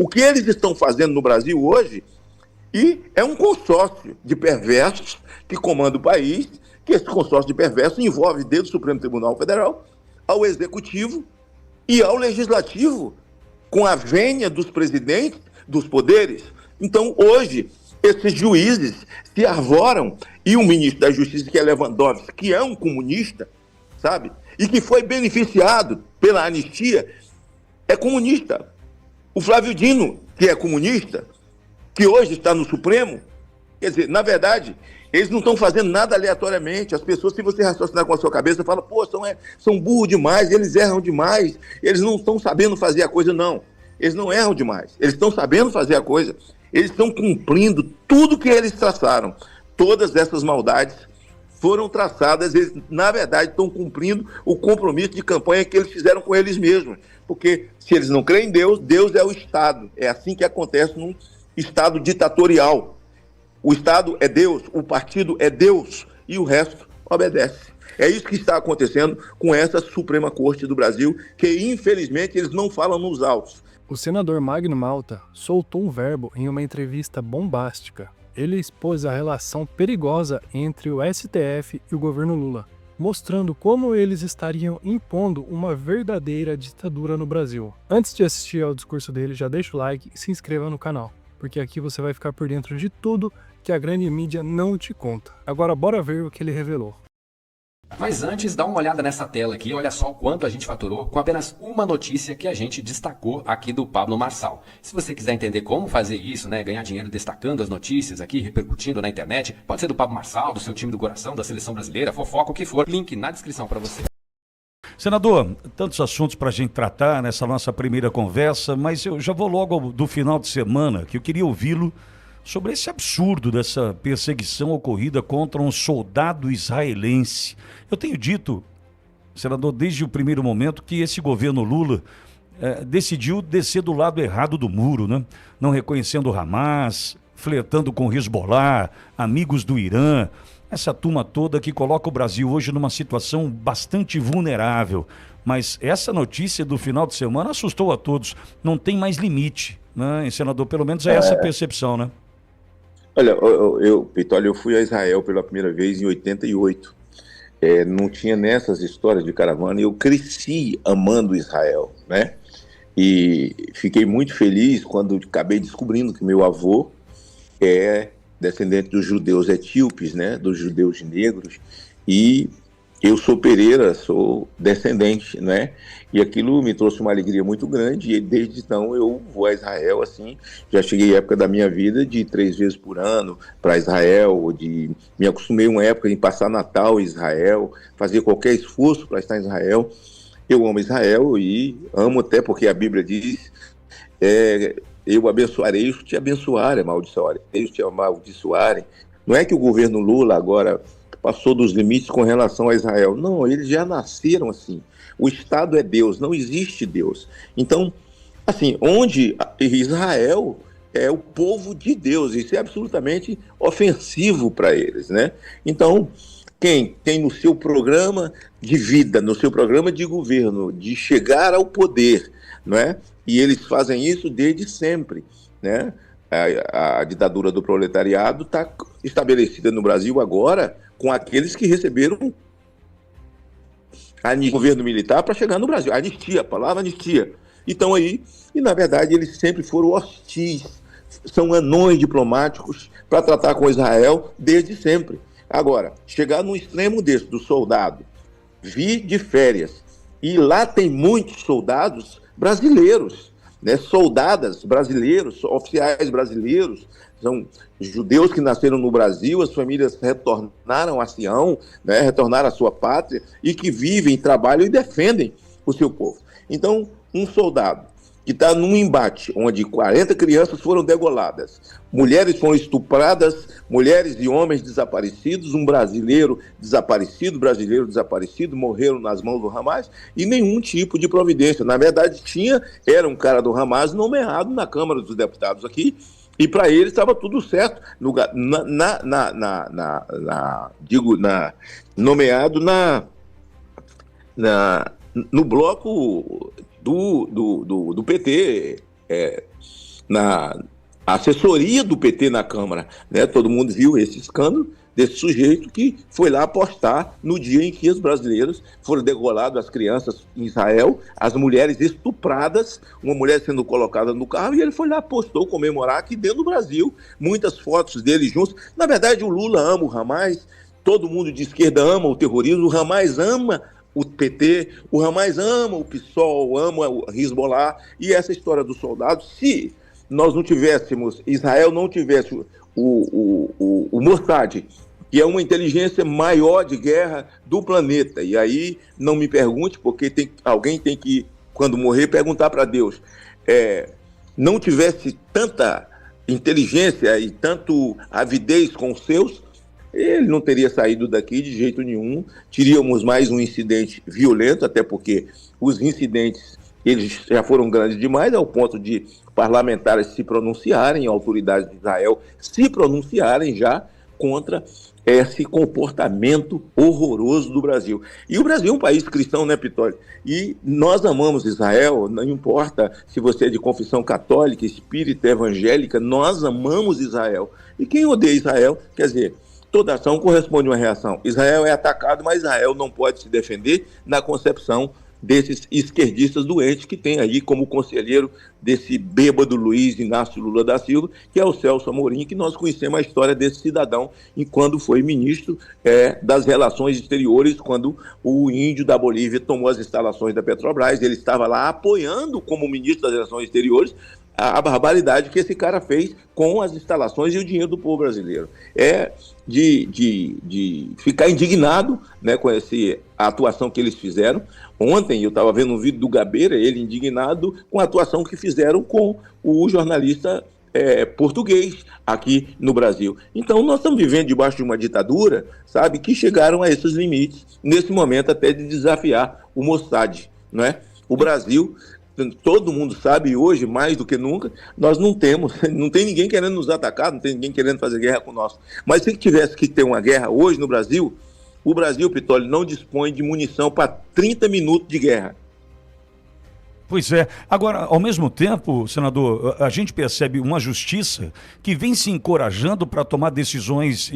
o que eles estão fazendo no Brasil hoje, e é um consórcio de perversos que comanda o país, que esse consórcio de perversos envolve desde o Supremo Tribunal Federal ao Executivo e ao Legislativo, com a vênia dos presidentes dos poderes. Então, hoje, esses juízes se arvoram, e o ministro da Justiça, que é Lewandowski, que é um comunista, sabe? E que foi beneficiado pela anistia, é comunista. O Flávio Dino, que é comunista, que hoje está no Supremo, quer dizer, na verdade, eles não estão fazendo nada aleatoriamente. As pessoas, se você raciocinar com a sua cabeça, falam, pô, são burros demais, eles erram demais, eles não estão sabendo fazer a coisa, não. Eles não erram demais, eles estão sabendo fazer a coisa, eles estão cumprindo tudo que eles traçaram. Todas essas maldades foram traçadas, eles, na verdade, estão cumprindo o compromisso de campanha que eles fizeram com eles mesmos. Porque se eles não creem em Deus, Deus é o Estado. É assim que acontece num Estado ditatorial. O Estado é Deus, o partido é Deus e o resto obedece. É isso que está acontecendo com essa Suprema Corte do Brasil, que infelizmente eles não falam nos autos. O senador Magno Malta soltou um verbo em uma entrevista bombástica. Ele expôs a relação perigosa entre o STF e o governo Lula, mostrando como eles estariam impondo uma verdadeira ditadura no Brasil. Antes de assistir ao discurso dele, já deixa o like e se inscreva no canal, porque aqui você vai ficar por dentro de tudo que a grande mídia não te conta. Agora bora ver o que ele revelou. Mas antes, dá uma olhada nessa tela aqui, olha só o quanto a gente faturou com apenas uma notícia que a gente destacou aqui do Pablo Marçal. Se você quiser entender como fazer isso, né, ganhar dinheiro destacando as notícias aqui, repercutindo na internet, pode ser do Pablo Marçal, do seu time do coração, da seleção brasileira, fofoca, o que for, link na descrição para você. Senador, tantos assuntos para a gente tratar nessa nossa primeira conversa, mas eu já vou logo do final de semana, que eu queria ouvi-lo sobre esse absurdo dessa perseguição ocorrida contra um soldado israelense. Eu tenho dito, senador, desde o primeiro momento, que esse governo Lula decidiu descer do lado errado do muro, né? Não reconhecendo o Hamas, flertando com o Hezbollah, amigos do Irã, essa turma toda que coloca o Brasil hoje numa situação bastante vulnerável. Mas essa notícia do final de semana assustou a todos. Não tem mais limite, né, senador? Pelo menos é essa a percepção, né? Olha, Pitoli, eu fui a Israel pela primeira vez em 88. Não tinha nessas histórias de caravana, e eu cresci amando Israel, né? E fiquei muito feliz quando acabei descobrindo que meu avô é descendente dos judeus etíopes, né? Dos judeus negros, e eu sou Pereira, sou descendente, né? E aquilo me trouxe uma alegria muito grande, e desde então eu vou a Israel, assim, já cheguei à época da minha vida de 3 vezes por ano para Israel, me acostumei uma época em passar Natal em Israel, fazer qualquer esforço para estar em Israel. Eu amo Israel e amo até porque a Bíblia diz, eu abençoarei os que te abençoarem, amaldiçoarem, eles te amaldiçoarem. Não é que o governo Lula agora passou dos limites com relação a Israel. Não, eles já nasceram assim. O Estado é Deus, não existe Deus. Então, assim, onde Israel é o povo de Deus, isso é absolutamente ofensivo para eles, né? Então, quem tem no seu programa de vida, no seu programa de governo, de chegar ao poder, não é? E eles fazem isso desde sempre, né? A ditadura do proletariado está estabelecida no Brasil agora com aqueles que receberam governo militar para chegar no Brasil. Anistia, a palavra anistia. Então aí, e na verdade eles sempre foram hostis, são anões diplomáticos para tratar com Israel desde sempre. Agora, chegar num extremo desse do soldado, vir de férias, e lá tem muitos soldados brasileiros, né? Soldadas brasileiros, oficiais brasileiros, são judeus que nasceram no Brasil, as famílias retornaram a Sião, né? Retornaram à sua pátria, e que vivem, trabalham e defendem o seu povo. Então, um soldado que está num embate onde 40 crianças foram degoladas, mulheres foram estupradas, mulheres e homens desaparecidos, um brasileiro desaparecido, morreram nas mãos do Hamas, e nenhum tipo de providência. Na verdade, era um cara do Hamas nomeado na Câmara dos Deputados aqui, e para ele estava tudo certo, nomeado no bloco do PT, na assessoria do PT na Câmara, né? Todo mundo viu esse escândalo desse sujeito que foi lá apostar no dia em que os brasileiros foram degolados, as crianças em Israel, as mulheres estupradas, uma mulher sendo colocada no carro, e ele foi lá, apostou, comemorar aqui dentro do Brasil, muitas fotos dele juntos. Na verdade, o Lula ama o Hamas, todo mundo de esquerda ama o terrorismo, o Hamas ama o PT, o Hamas ama o PSOL, ama o Hezbollah, e essa história dos soldados, se nós não tivéssemos, Israel não tivesse o Mossad, que é uma inteligência maior de guerra do planeta. E aí, não me pergunte, porque alguém tem que, quando morrer, perguntar para Deus. Não tivesse tanta inteligência e tanto avidez com os seus, ele não teria saído daqui de jeito nenhum. Teríamos mais um incidente violento, até porque os incidentes eles já foram grandes demais, ao ponto de parlamentares se pronunciarem, autoridades de Israel se pronunciarem já contra esse comportamento horroroso do Brasil. E o Brasil é um país cristão, né, Pitoli? E nós amamos Israel, não importa se você é de confissão católica, espírita, evangélica, nós amamos Israel. E quem odeia Israel, quer dizer, toda ação corresponde a uma reação. Israel é atacado, mas Israel não pode se defender na concepção desses esquerdistas doentes que tem aí como conselheiro desse bêbado Luiz Inácio Lula da Silva, que é o Celso Amorim, que nós conhecemos a história desse cidadão e quando foi ministro das Relações Exteriores, quando o índio da Bolívia tomou as instalações da Petrobras, ele estava lá apoiando como ministro das Relações Exteriores a barbaridade que esse cara fez com as instalações e o dinheiro do povo brasileiro. É de ficar indignado, né, com a atuação que eles fizeram. Ontem eu estava vendo um vídeo do Gabeira, ele indignado com a atuação que fizeram com o jornalista português aqui no Brasil. Então nós estamos vivendo debaixo de uma ditadura, sabe, que chegaram a esses limites, nesse momento até de desafiar o Mossad, não é? O Brasil, todo mundo sabe hoje, mais do que nunca, nós não tem ninguém querendo nos atacar, não tem ninguém querendo fazer guerra com nós. Mas se tivesse que ter uma guerra hoje no Brasil, o Brasil, Pitoli, não dispõe de munição para 30 minutos de guerra. Pois é. Agora, ao mesmo tempo, senador, a gente percebe uma justiça que vem se encorajando para tomar decisões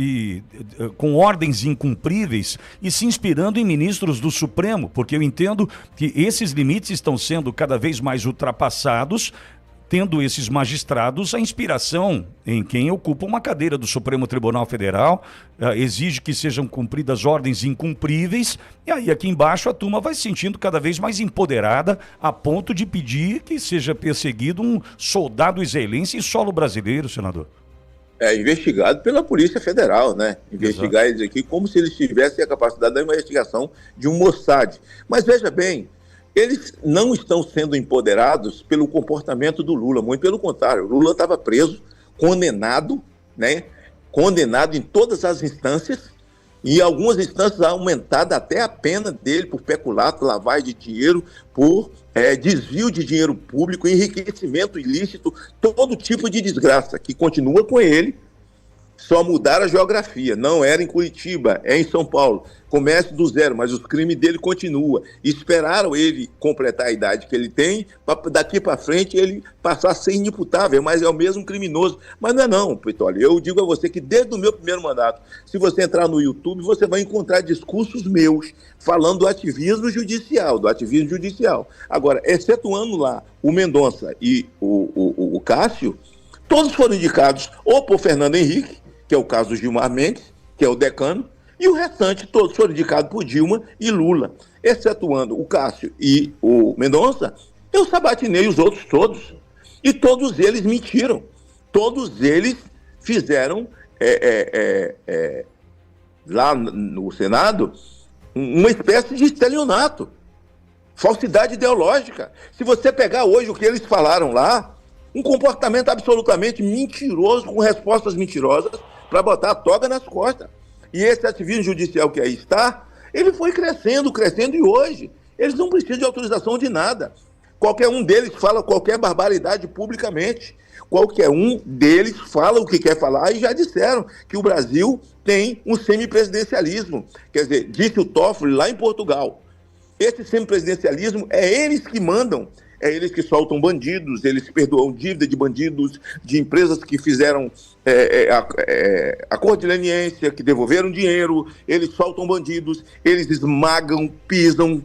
com ordens incumpríveis e se inspirando em ministros do Supremo, porque eu entendo que esses limites estão sendo cada vez mais ultrapassados, tendo esses magistrados a inspiração em quem ocupa uma cadeira do Supremo Tribunal Federal, exige que sejam cumpridas ordens incumpríveis, e aí aqui embaixo a turma vai se sentindo cada vez mais empoderada a ponto de pedir que seja perseguido um soldado israelense em solo brasileiro, senador. Investigado pela Polícia Federal, né? Investigar eles aqui como se eles tivessem a capacidade da investigação de um Mossad. Mas veja bem, eles não estão sendo empoderados pelo comportamento do Lula, muito pelo contrário. O Lula estava preso, condenado, né? Condenado em todas as instâncias, e em algumas instâncias aumentada até a pena dele por peculato, lavagem de dinheiro, por desvio de dinheiro público, enriquecimento ilícito, todo tipo de desgraça, que continua com ele. Só mudaram a geografia, não era em Curitiba, é em São Paulo. Comece do zero, mas o crime dele continua. Esperaram ele completar a idade que ele tem, para daqui para frente ele passar a ser inimputável, mas é o mesmo criminoso. Mas não é não, Pitoli. Eu digo a você que desde o meu primeiro mandato, se você entrar no YouTube, você vai encontrar discursos meus falando do ativismo judicial, Agora, excetuando lá o Mendonça e o Cássio, todos foram indicados ou por Fernando Henrique, que é o caso do Gilmar Mendes, que é o decano, e o restante todos foram indicados por Dilma e Lula. Excetuando o Cássio e o Mendonça, eu sabatinei os outros todos. E todos eles mentiram. Todos eles fizeram, lá no Senado, uma espécie de estelionato. Falsidade ideológica. Se você pegar hoje o que eles falaram lá, um comportamento absolutamente mentiroso, com respostas mentirosas, para botar a toga nas costas. E esse ativismo judicial que aí está, ele foi crescendo, e hoje eles não precisam de autorização de nada. Qualquer um deles fala qualquer barbaridade publicamente. Qualquer um deles fala o que quer falar, e já disseram que o Brasil tem um semipresidencialismo. Quer dizer, disse o Toffoli lá em Portugal. Esse semipresidencialismo é eles que mandam. É eles que soltam bandidos, eles que perdoam dívida de bandidos, de empresas que fizeram acordo de leniência, que devolveram dinheiro, eles soltam bandidos, eles esmagam, pisam,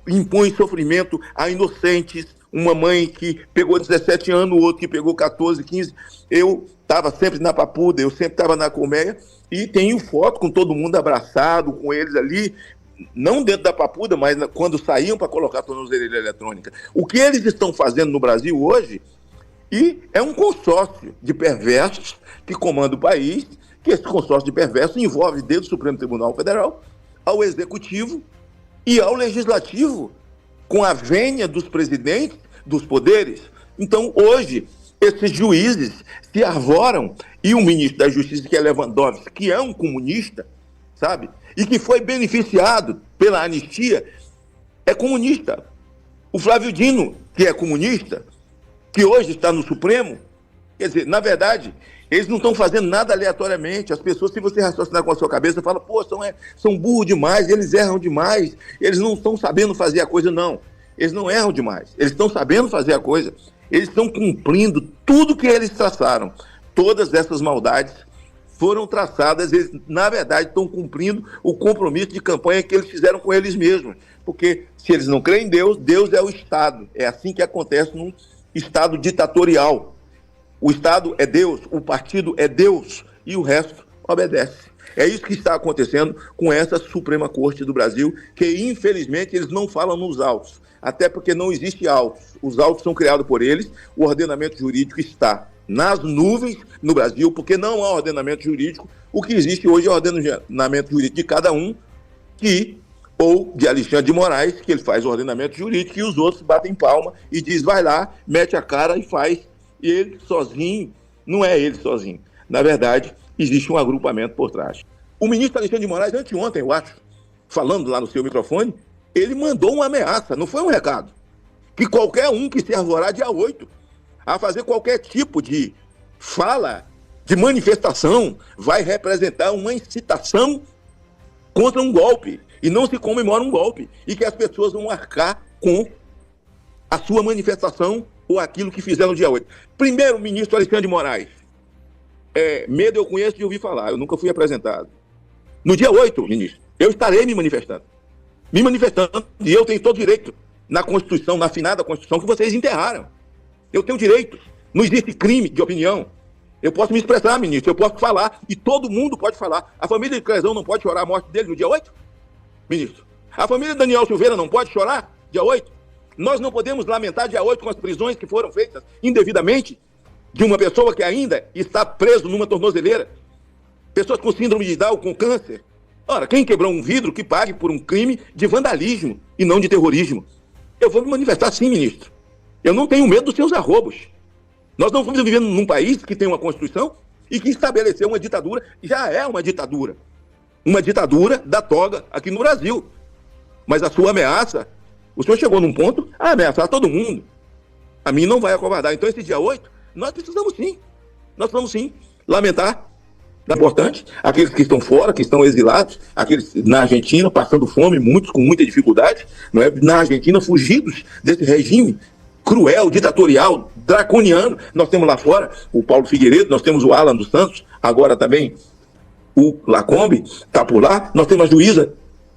impõem sofrimento a inocentes. Uma mãe que pegou 17 anos, o outro que pegou 14, 15. Eu estava sempre na Papuda, eu sempre estava na colmeia, e tenho foto com todo mundo abraçado, com eles ali, não dentro da Papuda, mas quando saíam para colocar a tornozeleira eletrônica. O que eles estão fazendo no Brasil hoje, e é um consórcio de perversos que comanda o país, que esse consórcio de perversos envolve desde o Supremo Tribunal Federal ao Executivo e ao Legislativo, com a vênia dos presidentes dos poderes. Então, hoje, esses juízes se arvoram, e o ministro da Justiça, que é Lewandowski, que é um comunista, sabe? E que foi beneficiado pela anistia, é comunista. O Flávio Dino, que é comunista, que hoje está no Supremo, quer dizer, na verdade, eles não estão fazendo nada aleatoriamente. As pessoas, se você raciocinar com a sua cabeça, falam, pô, são burros demais, eles erram demais, eles não estão sabendo fazer a coisa, não. Eles não erram demais, eles estão sabendo fazer a coisa, eles estão cumprindo tudo que eles traçaram. Todas essas maldades foram traçadas, eles, na verdade, estão cumprindo o compromisso de campanha que eles fizeram com eles mesmos. Porque se eles não creem em Deus, Deus é o Estado. É assim que acontece num Estado ditatorial. O Estado é Deus, o partido é Deus e o resto obedece. É isso que está acontecendo com essa Suprema Corte do Brasil, que infelizmente eles não falam nos autos, até porque não existe autos. Os autos são criados por eles, o ordenamento jurídico está nas nuvens no Brasil, porque não há ordenamento jurídico. O que existe hoje é o ordenamento jurídico de cada um, ou de Alexandre de Moraes, que ele faz o ordenamento jurídico, e os outros batem palma e diz, vai lá, mete a cara e faz. E ele sozinho, não é ele sozinho. Na verdade, existe um agrupamento por trás. O ministro Alexandre de Moraes, anteontem, eu acho, falando lá no seu microfone, ele mandou uma ameaça, não foi um recado, que qualquer um que se arvorar dia 8 a fazer qualquer tipo de fala, de manifestação, vai representar uma incitação contra um golpe, e não se comemora um golpe, e que as pessoas vão arcar com a sua manifestação ou aquilo que fizeram no dia 8. Primeiro, ministro Alexandre de Moraes, medo eu conheço de ouvir falar, eu nunca fui apresentado. No dia 8, ministro, eu estarei me manifestando, e eu tenho todo direito na Constituição, na afinada Constituição, que vocês enterraram. Eu tenho direito, não existe crime de opinião. Eu posso me expressar, ministro, eu posso falar, e todo mundo pode falar. A família de Crezão não pode chorar a morte dele no dia 8? Ministro, a família de Daniel Silveira não pode chorar dia 8? Nós não podemos lamentar dia 8 com as prisões que foram feitas indevidamente de uma pessoa que ainda está preso numa tornozeleira. Pessoas com síndrome de Down, com câncer. Ora, quem quebrou um vidro que pague por um crime de vandalismo e não de terrorismo. Eu vou me manifestar sim, ministro. Eu não tenho medo dos seus arrobos. Nós não estamos vivendo num país que tem uma Constituição e que estabeleceu uma ditadura, já é uma ditadura da toga aqui no Brasil. Mas a sua ameaça, o senhor chegou num ponto a ameaçar todo mundo. A mim não vai acovardar. Então, esse dia 8, nós precisamos sim lamentar. É importante, aqueles que estão fora, que estão exilados, aqueles na Argentina passando fome, muitos com muita dificuldade, não é? Na Argentina fugidos desse regime cruel, ditatorial, draconiano. Nós temos lá fora o Paulo Figueiredo, nós temos o Alan dos Santos, agora também o Lacombe está por lá, nós temos a juíza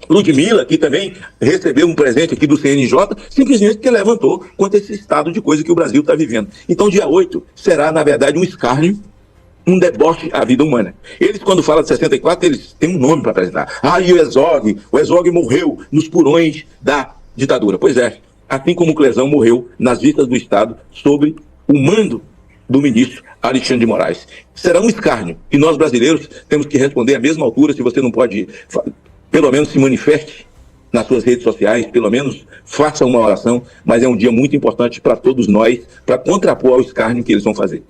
Ludmila, que também recebeu um presente aqui do CNJ, simplesmente porque levantou contra esse estado de coisa que o Brasil está vivendo. Então, dia 8 será, na verdade, um escárnio, um deboche à vida humana. Eles, quando falam de 64, eles têm um nome para apresentar. E o Herzog morreu nos porões da ditadura. Pois é, assim como o Clesão morreu nas vistas do Estado sob o mando do ministro Alexandre de Moraes. Será um escárnio, e nós brasileiros temos que responder à mesma altura. Se você não pode, pelo menos se manifeste nas suas redes sociais, pelo menos faça uma oração, mas é um dia muito importante para todos nós, para contrapor ao escárnio que eles vão fazer.